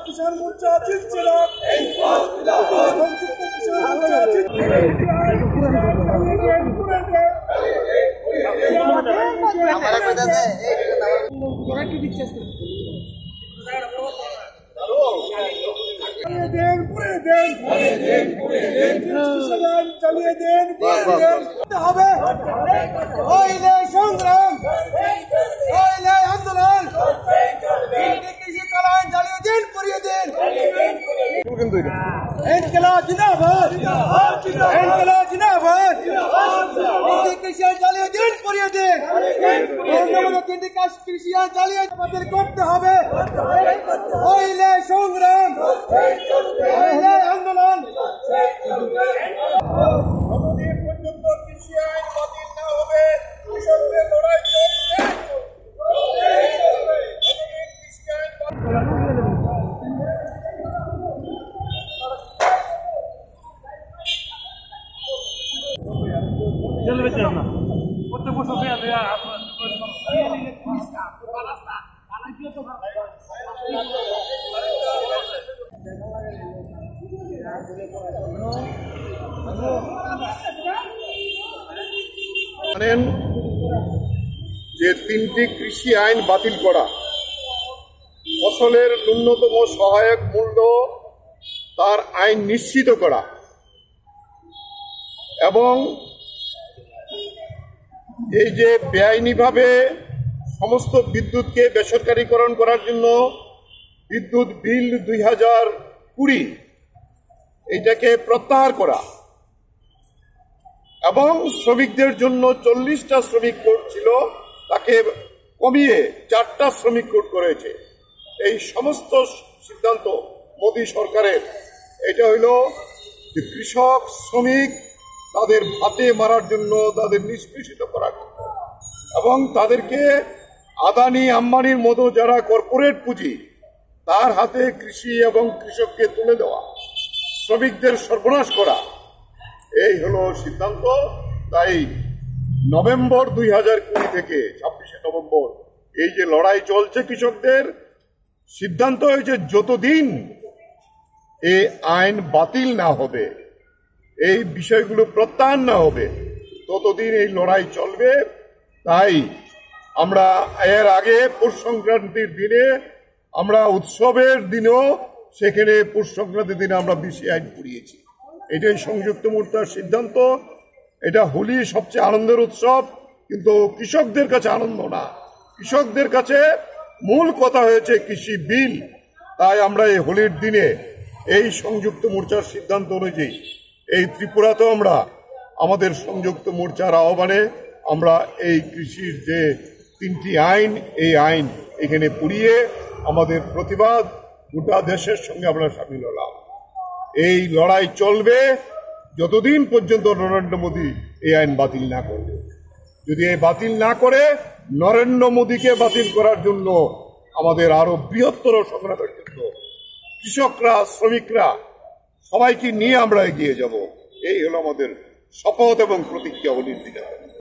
किसान मोर्चा जिंदाबाद चलिए देन संग्राम आंदोलन कृषि कल्याण चलिए दिन पूरी दिन इनकलाब जिंदाबाद इनकलाब जिंदाबाद कृषि चलिए दिन पूरी दिन कृषि चलिए करते হবে संग्राम आंदोलन যতদিন পর্যন্ত কৃষি আইন বাতিল না হবে কৃষকদের লড়াই চলবে। জানেন যে তিনটি কৃষি আইন বাতিল করা, ফসলের ন্যূনতম সহায়ক মূল্য তার আইন নিশ্চিত করা এবং এই যে বেআইনিভাবে সমস্ত বিদ্যুৎকে বেসরকারীকরণ করার জন্য বিদ্যুৎ বিল 2020 এইটাকে প্রত্যাহার করা এবং শ্রমিকদের জন্য 40টা শ্রমিক কোড ছিল তাকে কমিয়ে 4টা শ্রমিক কোড করেছে। এই সমস্ত সিদ্ধান্ত মোদী সরকারের। এটা হইল যে কৃষক শ্রমিক তাদের ভাতে মারার জন্য, তাদের নিষ্পেষিত করার জন্য এবং তাদেরকে আদানি আম্বানির মতো যারা কর্পোরেট পুঁজি তার হাতে কৃষি এবং কৃষককে তুলে দেওয়া, শ্রমিকদের সর্বনাশ করা, এই হলো সিদ্ধান্ত। তাই নভেম্বর 2020 থেকে 26শে নভেম্বর এই যে লড়াই চলছে কৃষকদের, সিদ্ধান্ত হয়েছে যতদিন এই আইন বাতিল না হবে, এই বিষয়গুলো প্রত্যাহার না হবে, ততদিন এই লড়াই চলবে। তাই আমরা এর আগে পৌষ সংক্রান্তির দিনে, আমরা উৎসবের দিনেও সেখানে পৌষ সংক্রান্তির দিনে আমরা বিসি আইন পুড়িয়েছি। এটাই সংযুক্ত মোর্চার সিদ্ধান্ত। এটা হোলি সবচেয়ে আনন্দের উৎসব, কিন্তু কৃষকদের কাছে আনন্দ না, কৃষকদের কাছে মূল কথা হয়েছে কৃষি বিল। তাই আমরা এই হোলির দিনে এই সংযুক্ত মোর্চার সিদ্ধান্ত অনুযায়ী এই ত্রিপুরাতেও আমরা আমাদের সংযুক্ত মোর্চার আহ্বানে আমরা এই কৃষির যে তিনটি আইন, এই আইন এখানে পুড়িয়ে আমাদের প্রতিবাদ গোটা দেশের সঙ্গে আমরা সামিল হলাম। এই লড়াই চলবে যতদিন পর্যন্ত নরেন্দ্র মোদী এই আইন বাতিল না করবে। যদি এই বাতিল না করে, নরেন্দ্র মোদীকে বাতিল করার জন্য আমাদের আরো বৃহত্তর সংগ্রামের জন্য কৃষকরা, শ্রমিকরা সবাইকে নিয়ে আমরা এগিয়ে যাব। এই হলো আমাদের শপথ এবং প্রতিজ্ঞা হোলির দিনে।